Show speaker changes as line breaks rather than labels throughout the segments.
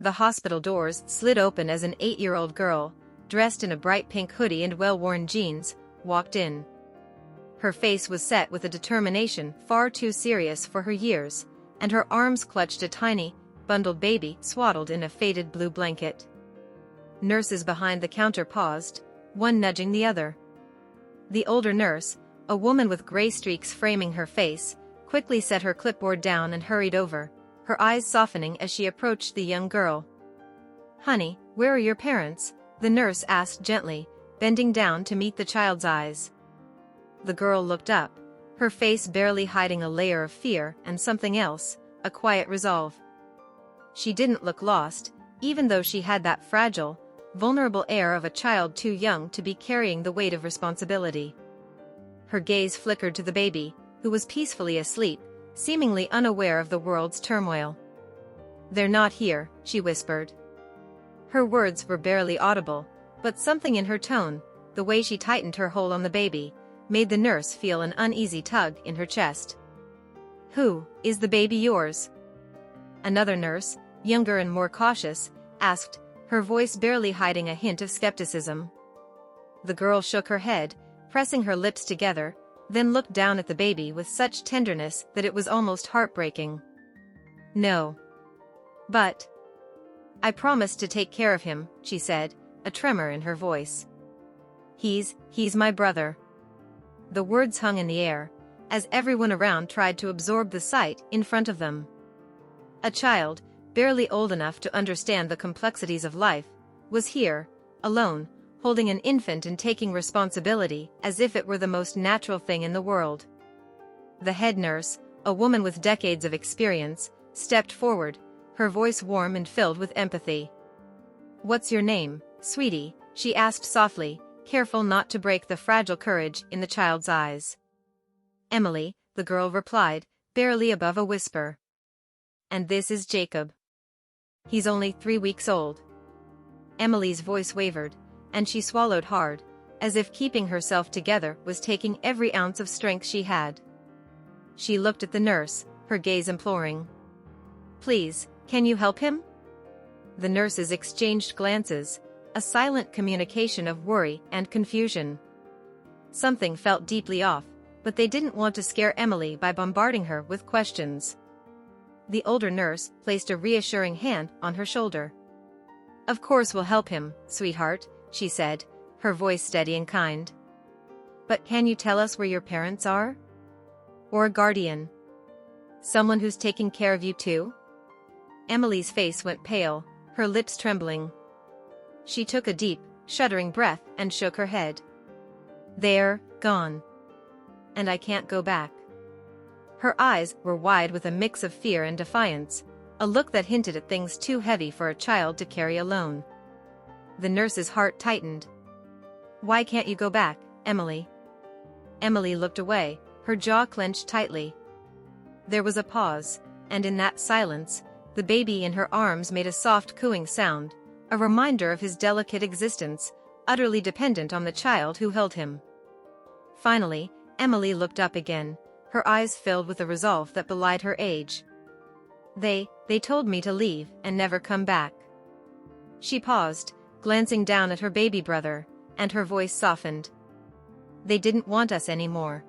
The hospital doors slid open as an 8-year-old girl, dressed in a bright pink hoodie and well-worn jeans, walked in. Her face was set with a determination far too serious for her years, and her arms clutched a tiny, bundled baby swaddled in a faded blue blanket. Nurses behind the counter paused, one nudging the other. The older nurse, a woman with gray streaks framing her face, quickly set her clipboard down and hurried over, her eyes softening as she approached the young girl. "Honey, where are your parents?" the nurse asked gently, bending down to meet the child's eyes. The girl looked up, her face barely hiding a layer of fear and something else, a quiet resolve. She didn't look lost, even though she had that fragile, vulnerable air of a child too young to be carrying the weight of responsibility. Her gaze flickered to the baby, who was peacefully asleep, seemingly unaware of the world's turmoil. "They're not here," she whispered. Her words were barely audible, but something in her tone, the way she tightened her hold on the baby, made the nurse feel an uneasy tug in her chest. "Who, is the baby yours?" Another nurse, younger and more cautious, asked, her voice barely hiding a hint of skepticism. The girl shook her head, pressing her lips together, then looked down at the baby with such tenderness that it was almost heartbreaking. "No. But I promised to take care of him," she said, a tremor in her voice. He's my brother." The words hung in the air, as everyone around tried to absorb the sight in front of them. A child, barely old enough to understand the complexities of life, was here, alone, holding an infant and taking responsibility as if it were the most natural thing in the world. The head nurse, a woman with decades of experience, stepped forward, her voice warm and filled with empathy. "What's your name, sweetie?" she asked softly, careful not to break the fragile courage in the child's eyes. "Emily," the girl replied, barely above a whisper. "And this is Jacob. He's only 3 weeks old." Emily's voice wavered, and she swallowed hard, as if keeping herself together was taking every ounce of strength she had. She looked at the nurse, her gaze imploring. "Please, can you help him?" The nurses exchanged glances, a silent communication of worry and confusion. Something felt deeply off, but they didn't want to scare Emily by bombarding her with questions. The older nurse placed a reassuring hand on her shoulder. "Of course we'll help him, sweetheart," she said, her voice steady and kind. "But can you tell us where your parents are? Or a guardian? Someone who's taking care of you too?" Emily's face went pale, her lips trembling. She took a deep, shuddering breath and shook her head. "They're gone. And I can't go back." Her eyes were wide with a mix of fear and defiance, a look that hinted at things too heavy for a child to carry alone. The nurse's heart tightened. "Why can't you go back, Emily?" Emily looked away, her jaw clenched tightly. There was a pause, and in that silence, the baby in her arms made a soft cooing sound, a reminder of his delicate existence, utterly dependent on the child who held him. Finally, Emily looked up again, her eyes filled with a resolve that belied her age. They told me to leave and never come back." She paused, glancing down at her baby brother, and her voice softened. "They didn't want us anymore."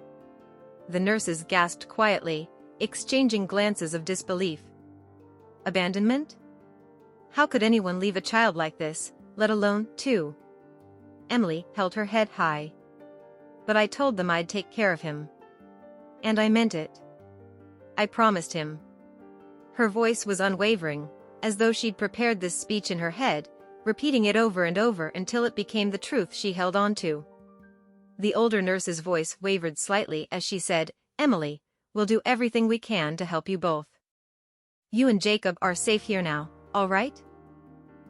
The nurses gasped quietly, exchanging glances of disbelief. "Abandonment? How could anyone leave a child like this, let alone two?" Emily held her head high. "But I told them I'd take care of him. And I meant it. I promised him." Her voice was unwavering, as though she'd prepared this speech in her head, repeating it over and over until it became the truth she held on to. The older nurse's voice wavered slightly as she said, "Emily, we'll do everything we can to help you both. You and Jacob are safe here now, all right?"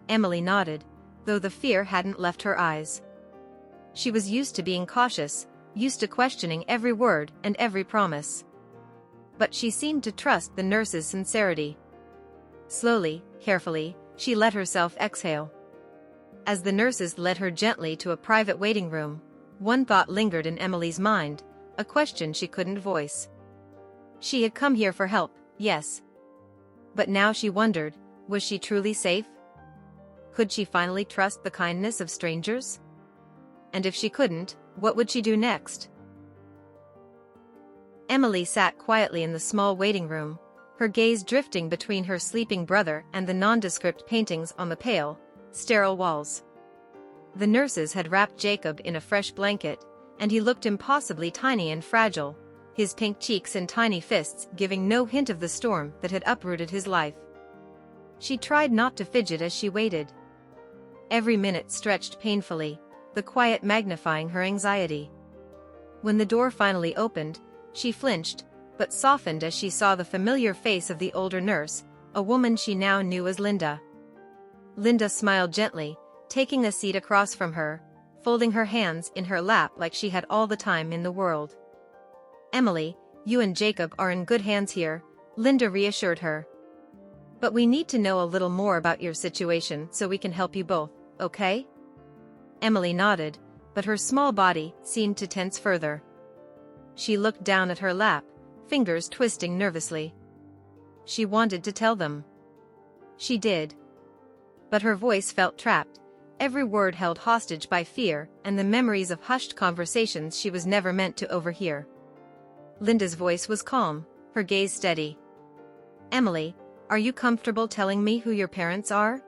Emily nodded, though the fear hadn't left her eyes. She was used to being cautious, used to questioning every word and every promise. But she seemed to trust the nurse's sincerity. Slowly, carefully, she let herself exhale. As the nurses led her gently to a private waiting room, one thought lingered in Emily's mind, a question she couldn't voice. She had come here for help, yes. But now she wondered, Was she truly safe? Could she finally trust the kindness of strangers? And if she couldn't, what would she do next? Emily sat quietly in the small waiting room, her gaze drifting between her sleeping brother and the nondescript paintings on the pale, sterile walls. The nurses had wrapped Jacob in a fresh blanket, and he looked impossibly tiny and fragile, his pink cheeks and tiny fists giving no hint of the storm that had uprooted his life. She tried not to fidget as she waited. Every minute stretched painfully, the quiet magnifying her anxiety. When the door finally opened, she flinched, but softened as she saw the familiar face of the older nurse, a woman she now knew as Linda. Linda smiled gently, taking a seat across from her, folding her hands in her lap like she had all the time in the world. "Emily, you and Jacob are in good hands here," Linda reassured her. "But we need to know a little more about your situation so we can help you both, okay?" Emily nodded, but her small body seemed to tense further. She looked down at her lap, fingers twisting nervously. She wanted to tell them. She did. But her voice felt trapped, every word held hostage by fear and the memories of hushed conversations she was never meant to overhear. Linda's voice was calm, her gaze steady. "Emily, are you comfortable telling me who your parents are?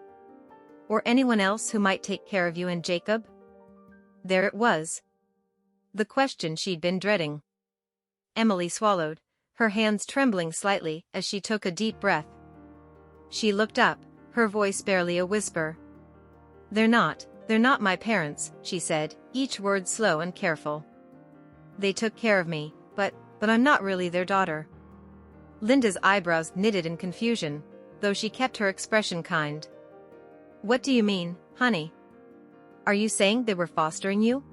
Or anyone else who might take care of you and Jacob?" There it was. The question she'd been dreading. Emily swallowed, her hands trembling slightly as she took a deep breath. She looked up, her voice barely a whisper. They're not my parents," she said, each word slow and careful. "They took care of me, but I'm not really their daughter." Linda's eyebrows knitted in confusion, though she kept her expression kind. "What do you mean, honey? Are you saying they were fostering you?"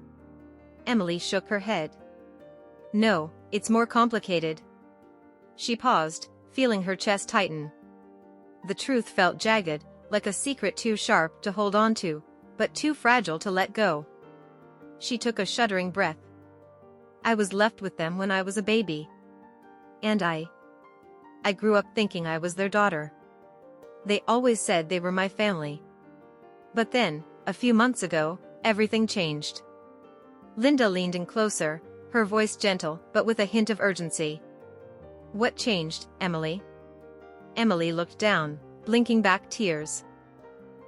Emily shook her head. "No, it's more complicated." She paused, feeling her chest tighten. The truth felt jagged, like a secret too sharp to hold on to, but too fragile to let go. She took a shuddering breath. "I was left with them when I was a baby. And I grew up thinking I was their daughter. They always said they were my family. But then, a few months ago, everything changed." Linda leaned in closer, her voice gentle but with a hint of urgency. "What changed, Emily?" Emily looked down, blinking back tears.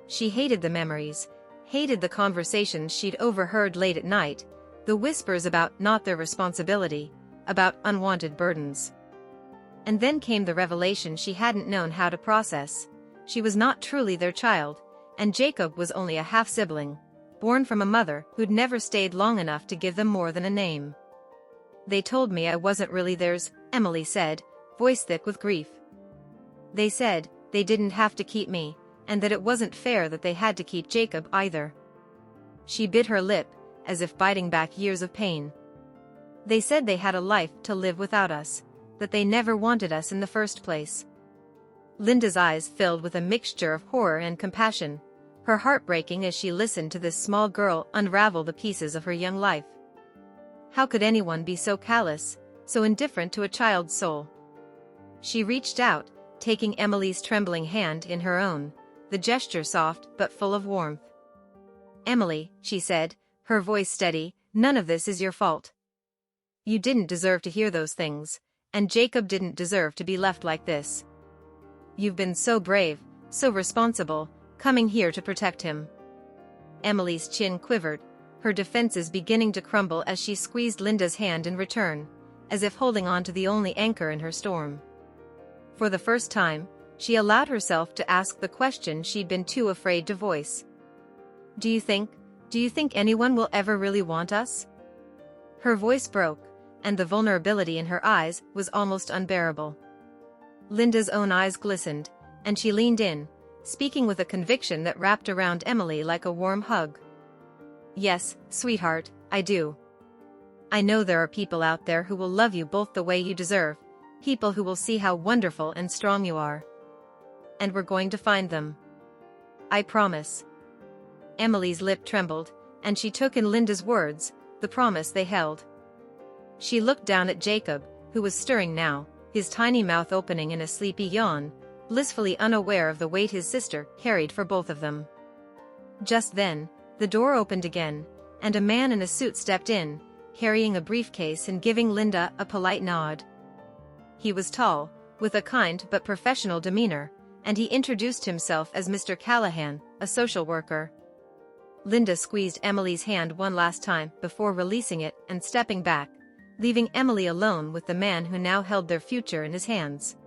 She hated the memories, hated the conversations she'd overheard late at night, the whispers about not their responsibility, about unwanted burdens. And then came the revelation she hadn't known how to process. She was not truly their child, and Jacob was only a half-sibling, born from a mother who'd never stayed long enough to give them more than a name. "They told me I wasn't really theirs," Emily said, voice thick with grief. "They said they didn't have to keep me, and that it wasn't fair that they had to keep Jacob either." She bit her lip, as if biting back years of pain. "They said they had a life to live without us, that they never wanted us in the first place." Linda's eyes filled with a mixture of horror and compassion, her heart breaking as she listened to this small girl unravel the pieces of her young life. How could anyone be so callous, so indifferent to a child's soul? She reached out, taking Emily's trembling hand in her own, the gesture soft but full of warmth. "Emily," she said, her voice steady, "none of this is your fault. You didn't deserve to hear those things, and Jacob didn't deserve to be left like this. You've been so brave, so responsible, coming here to protect him." Emily's chin quivered, her defenses beginning to crumble as she squeezed Linda's hand in return, as if holding on to the only anchor in her storm. For the first time, she allowed herself to ask the question she'd been too afraid to voice. Do you think anyone will ever really want us?" Her voice broke, and the vulnerability in her eyes was almost unbearable. Linda's own eyes glistened, and she leaned in, speaking with a conviction that wrapped around Emily like a warm hug. "Yes, sweetheart, I do. I know there are people out there who will love you both the way you deserve, people who will see how wonderful and strong you are. And we're going to find them. I promise." Emily's lip trembled, and she took in Linda's words, the promise they held. She looked down at Jacob, who was stirring now, his tiny mouth opening in a sleepy yawn, blissfully unaware of the weight his sister carried for both of them. Just then, the door opened again, and a man in a suit stepped in, carrying a briefcase and giving Linda a polite nod. He was tall, with a kind but professional demeanor, and he introduced himself as Mr. Callahan, a social worker. Linda squeezed Emily's hand one last time before releasing it and stepping back, leaving Emily alone with the man who now held their future in his hands.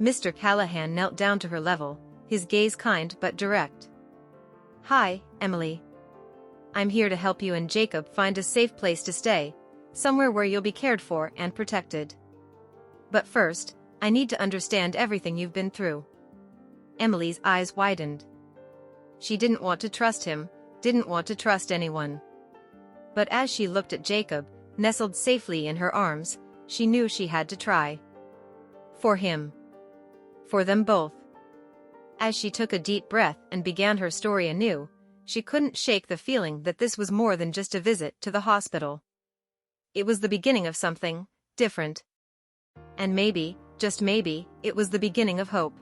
Mr. Callahan knelt down to her level, his gaze kind but direct. "Hi, Emily. I'm here to help you and Jacob find a safe place to stay, somewhere where you'll be cared for and protected. But first, I need to understand everything you've been through." Emily's eyes widened. She didn't want to trust him, didn't want to trust anyone. But as she looked at Jacob, nestled safely in her arms, she knew she had to try. For him. For them both. As she took a deep breath and began her story anew, she couldn't shake the feeling that this was more than just a visit to the hospital. It was the beginning of something different. And maybe, just maybe, it was the beginning of hope.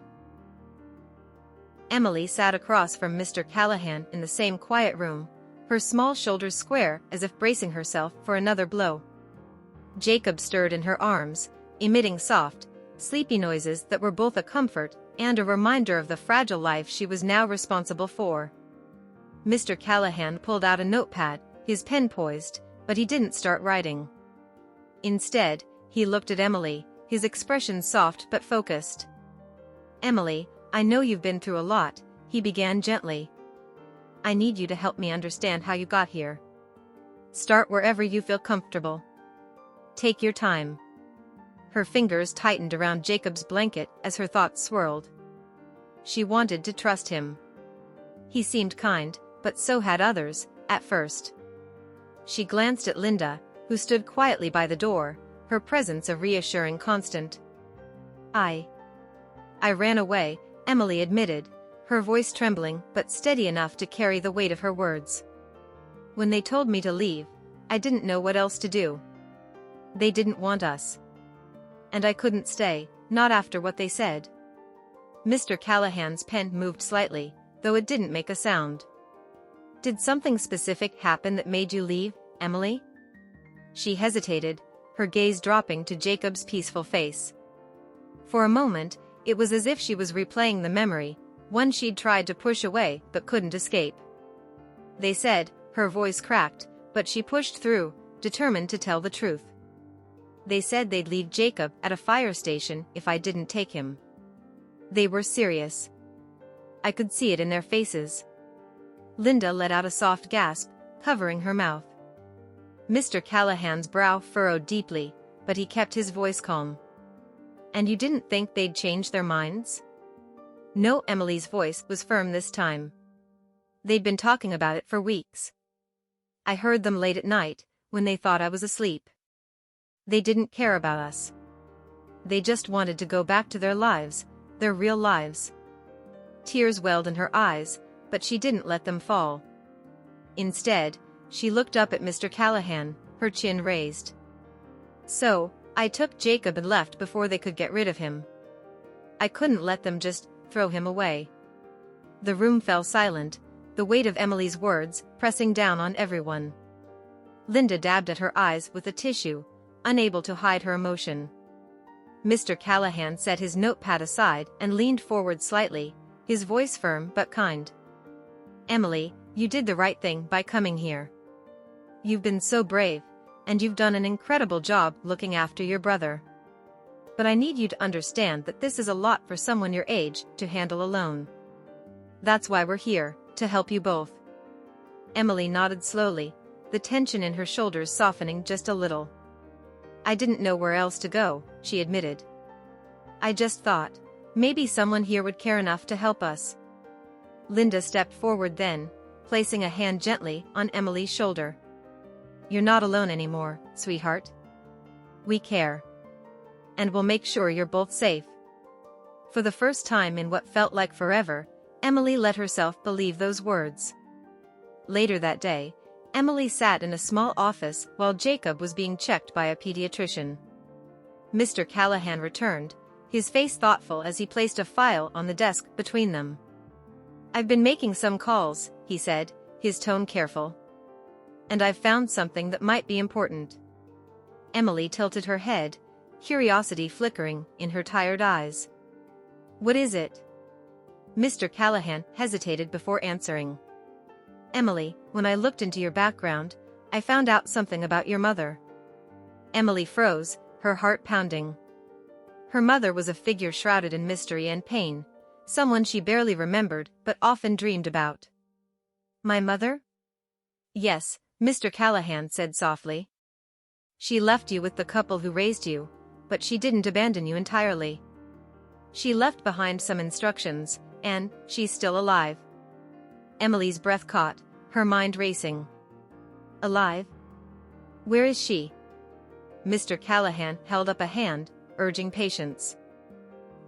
Emily sat across from Mr. Callahan in the same quiet room, her small shoulders square as if bracing herself for another blow. Jacob stirred in her arms, emitting soft, sleepy noises that were both a comfort and a reminder of the fragile life she was now responsible for. Mr. Callahan pulled out a notepad, his pen poised, but he didn't start writing. Instead, he looked at Emily, his expression soft but focused. "Emily, I know you've been through a lot," he began gently. "I need you to help me understand how you got here. Start wherever you feel comfortable. Take your time." Her fingers tightened around Jacob's blanket as her thoughts swirled. She wanted to trust him. He seemed kind, but so had others, at first. She glanced at Linda, who stood quietly by the door, her presence a reassuring constant. I ran away," Emily admitted, her voice trembling but steady enough to carry the weight of her words. "When they told me to leave, I didn't know what else to do. They didn't want us. And I couldn't stay, not after what they said." Mr. Callahan's pen moved slightly, though it didn't make a sound. "Did something specific happen that made you leave, Emily?" She hesitated, her gaze dropping to Jacob's peaceful face. For a moment, it was as if she was replaying the memory, one she'd tried to push away but couldn't escape. "They said," her voice cracked, but she pushed through, determined to tell the truth. "They said they'd leave Jacob at a fire station if I didn't take him. They were serious. I could see it in their faces." Linda let out a soft gasp, covering her mouth. Mr. Callahan's brow furrowed deeply, but he kept his voice calm. "And you didn't think they'd change their minds?" No, Emily's voice was firm this time. "They'd been talking about it for weeks. I heard them late at night, when they thought I was asleep. They didn't care about us. They just wanted to go back to their lives, their real lives." Tears welled in her eyes, but she didn't let them fall. Instead, she looked up at Mr. Callahan, her chin raised. "So, I took Jacob and left before they could get rid of him. I couldn't let them just throw him away." The room fell silent, the weight of Emily's words pressing down on everyone. Linda dabbed at her eyes with a tissue, unable to hide her emotion. Mr. Callahan set his notepad aside and leaned forward slightly, his voice firm but kind. "Emily, you did the right thing by coming here. You've been so brave, and you've done an incredible job looking after your brother. But I need you to understand that this is a lot for someone your age to handle alone. That's why we're here, to help you both." Emily nodded slowly, the tension in her shoulders softening just a little. "I didn't know where else to go," she admitted. "I just thought, maybe someone here would care enough to help us." Linda stepped forward then, placing a hand gently on Emily's shoulder. "You're not alone anymore, sweetheart. We care. And we'll make sure you're both safe." For the first time in what felt like forever, Emily let herself believe those words. Later that day, Emily sat in a small office while Jacob was being checked by a pediatrician. Mr. Callahan returned, his face thoughtful as he placed a file on the desk between them. "I've been making some calls," he said, his tone careful. "And I've found something that might be important." Emily tilted her head, curiosity flickering in her tired eyes. "What is it?" Mr. Callahan hesitated before answering. "Emily, when I looked into your background, I found out something about your mother." Emily froze, her heart pounding. Her mother was a figure shrouded in mystery and pain, someone she barely remembered but often dreamed about. "My mother?" "Yes," Mr. Callahan said softly. "She left you with the couple who raised you, but she didn't abandon you entirely. She left behind some instructions, and she's still alive." Emily's breath caught, her mind racing. "Alive? Where is she?" Mr. Callahan held up a hand, urging patience.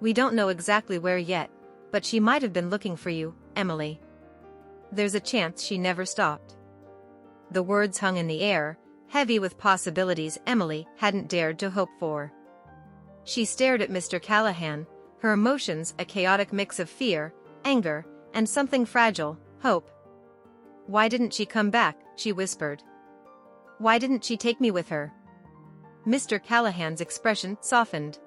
"We don't know exactly where yet, but she might have been looking for you, Emily. There's a chance she never stopped." The words hung in the air, heavy with possibilities Emily hadn't dared to hope for. She stared at Mr. Callahan, her emotions a chaotic mix of fear, anger, and something fragile, hope. "Why didn't she come back?" she whispered. "Why didn't she take me with her?" Mr. Callahan's expression softened.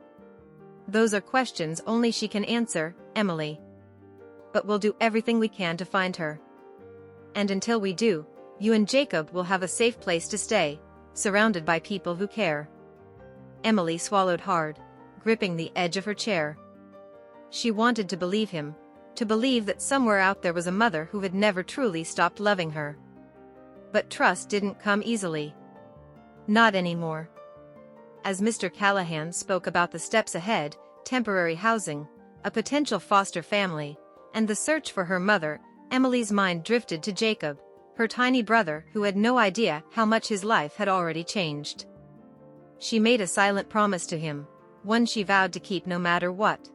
"Those are questions only she can answer, Emily. But we'll do everything we can to find her. And until we do, you and Jacob will have a safe place to stay, surrounded by people who care." Emily swallowed hard, gripping the edge of her chair. She wanted to believe him, to believe that somewhere out there was a mother who had never truly stopped loving her. But trust didn't come easily. Not anymore. As Mr. Callahan spoke about the steps ahead, temporary housing, a potential foster family, and the search for her mother, Emily's mind drifted to Jacob, her tiny brother who had no idea how much his life had already changed. She made a silent promise to him, one she vowed to keep no matter what.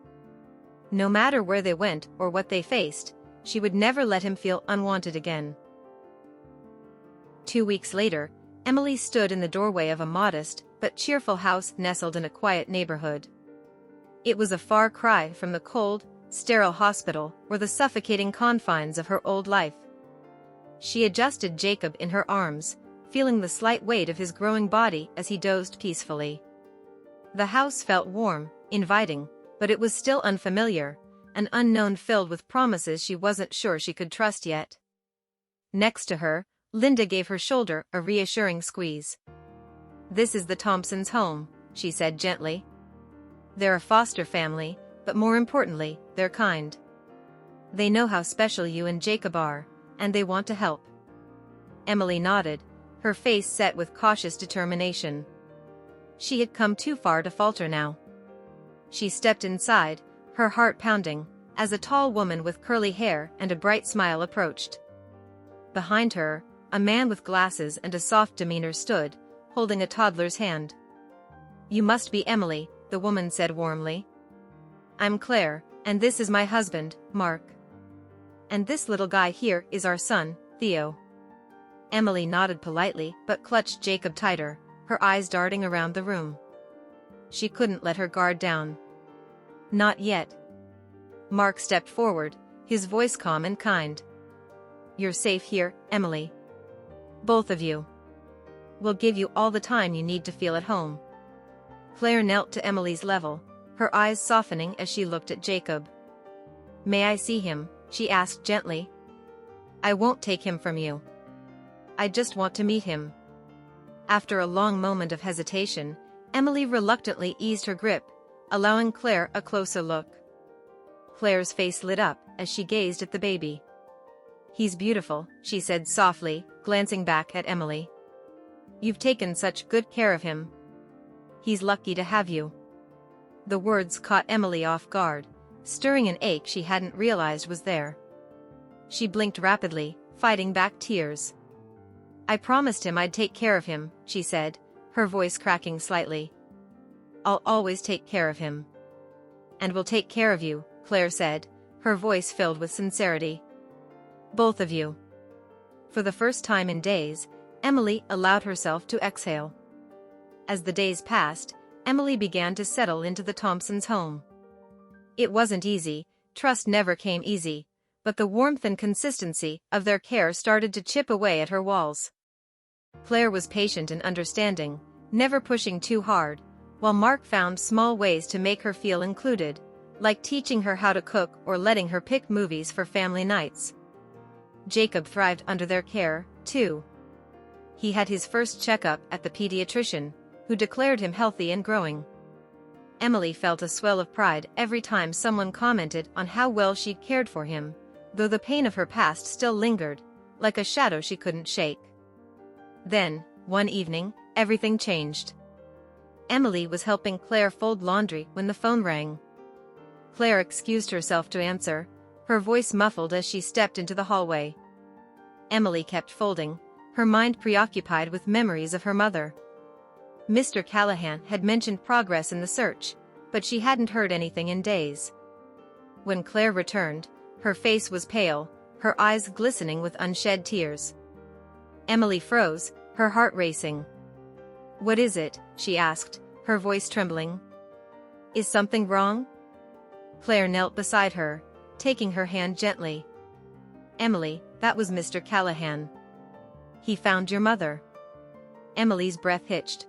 No matter where they went or what they faced, she would never let him feel unwanted again. 2 weeks later, Emily stood in the doorway of a modest but cheerful house nestled in a quiet neighborhood. It was a far cry from the cold, sterile hospital or the suffocating confines of her old life. She adjusted Jacob in her arms, feeling the slight weight of his growing body as he dozed peacefully. The house felt warm, inviting, but it was still unfamiliar, an unknown filled with promises she wasn't sure she could trust yet. Next to her, Linda gave her shoulder a reassuring squeeze. "This is the Thompsons' home," she said gently. "They're a foster family, but more importantly, they're kind. They know how special you and Jacob are, and they want to help." Emily nodded, her face set with cautious determination. She had come too far to falter now. She stepped inside, her heart pounding, as a tall woman with curly hair and a bright smile approached. Behind her, a man with glasses and a soft demeanor stood, holding a toddler's hand. "You must be Emily," the woman said warmly. "I'm Claire, and this is my husband, Mark. And this little guy here is our son, Theo." Emily nodded politely but clutched Jacob tighter, her eyes darting around the room. She couldn't let her guard down. "Not yet." Mark stepped forward, his voice calm and kind. "You're safe here, Emily. Both of you. We'll give you all the time you need to feel at home." Claire knelt to Emily's level, her eyes softening as she looked at Jacob. "May I see him?" she asked gently. "I won't take him from you. I just want to meet him." After a long moment of hesitation, Emily reluctantly eased her grip, allowing Claire a closer look. Claire's face lit up as she gazed at the baby. "He's beautiful," she said softly, glancing back at Emily. "You've taken such good care of him. He's lucky to have you." The words caught Emily off guard, stirring an ache she hadn't realized was there. She blinked rapidly, fighting back tears. "I promised him I'd take care of him," she said, her voice cracking slightly. "I'll always take care of him." "And we'll take care of you," Claire said, her voice filled with sincerity. "Both of you." For the first time in days, Emily allowed herself to exhale. As the days passed, Emily began to settle into the Thompsons' home. It wasn't easy, trust never came easy, but the warmth and consistency of their care started to chip away at her walls. Claire was patient and understanding, never pushing too hard, while Mark found small ways to make her feel included, like teaching her how to cook or letting her pick movies for family nights. Jacob thrived under their care, too. He had his first checkup at the pediatrician, who declared him healthy and growing. Emily felt a swell of pride every time someone commented on how well she'd cared for him, though the pain of her past still lingered, like a shadow she couldn't shake. Then, one evening, everything changed. Emily was helping Claire fold laundry when the phone rang. Claire excused herself to answer, her voice muffled as she stepped into the hallway. Emily kept folding, her mind preoccupied with memories of her mother. Mr. Callahan had mentioned progress in the search, but she hadn't heard anything in days. When Claire returned, her face was pale, her eyes glistening with unshed tears. Emily froze, her heart racing. "What is it?" she asked, her voice trembling. "Is something wrong?" Claire knelt beside her, taking her hand gently. "Emily, that was Mr. Callahan. He found your mother." Emily's breath hitched.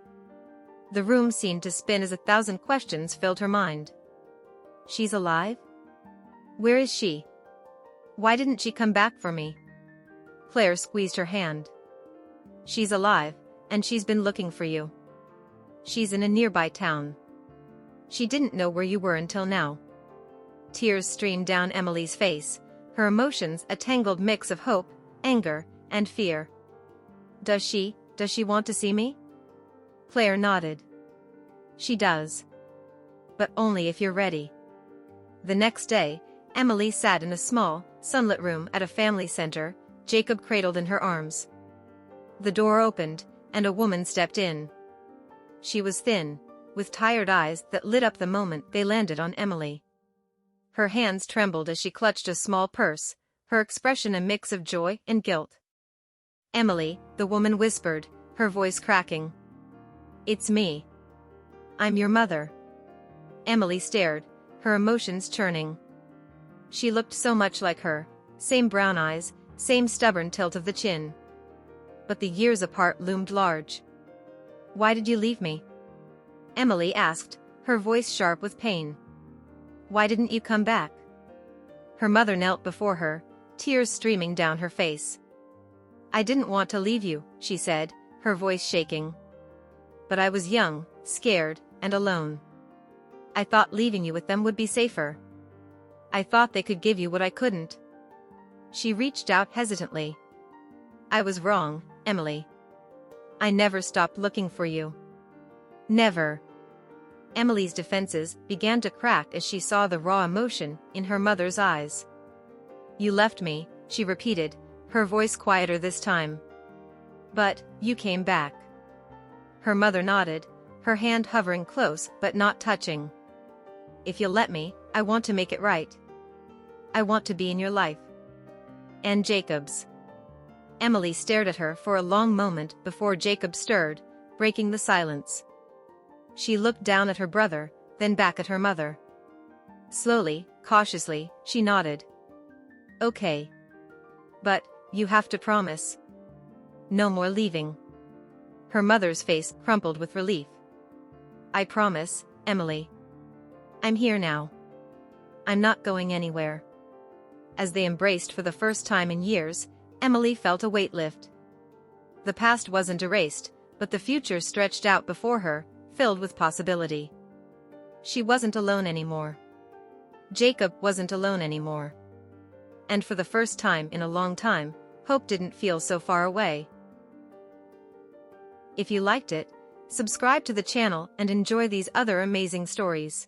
The room seemed to spin as 1,000 questions filled her mind. "She's alive? Where is she? Why didn't she come back for me?" Claire squeezed her hand. "She's alive, and she's been looking for you. She's in a nearby town. She didn't know where you were until now." Tears streamed down Emily's face, her emotions a tangled mix of hope, anger, and fear. Does she want to see me?" Claire nodded. "She does. But only if you're ready." The next day, Emily sat in a small, sunlit room at a family center, Jacob cradled in her arms. The door opened, and a woman stepped in. She was thin, with tired eyes that lit up the moment they landed on Emily. Her hands trembled as she clutched a small purse, her expression a mix of joy and guilt. "Emily," the woman whispered, her voice cracking. "It's me. I'm your mother." Emily stared, her emotions churning. She looked so much like her, same brown eyes, same stubborn tilt of the chin. But the years apart loomed large. "Why did you leave me?" Emily asked, her voice sharp with pain. "Why didn't you come back?" Her mother knelt before her, tears streaming down her face. "I didn't want to leave you," she said, her voice shaking. "But I was young, scared, and alone. I thought leaving you with them would be safer. I thought they could give you what I couldn't." She reached out hesitantly. "I was wrong, Emily. I never stopped looking for you. Never." Emily's defenses began to crack as she saw the raw emotion in her mother's eyes. "You left me," she repeated, her voice quieter this time. "But you came back." Her mother nodded, her hand hovering close but not touching. "If you'll let me, I want to make it right. I want to be in your life. And Jacob's." Emily stared at her for a long moment before Jacob stirred, breaking the silence. She looked down at her brother, then back at her mother. Slowly, cautiously, she nodded. "Okay. But you have to promise. No more leaving." Her mother's face crumpled with relief. "I promise, Emily. I'm here now. I'm not going anywhere." As they embraced for the first time in years, Emily felt a weight lift. The past wasn't erased, but the future stretched out before her, filled with possibility. She wasn't alone anymore. Jacob wasn't alone anymore. And for the first time in a long time, hope didn't feel so far away. If you liked it, subscribe to the channel and enjoy these other amazing stories.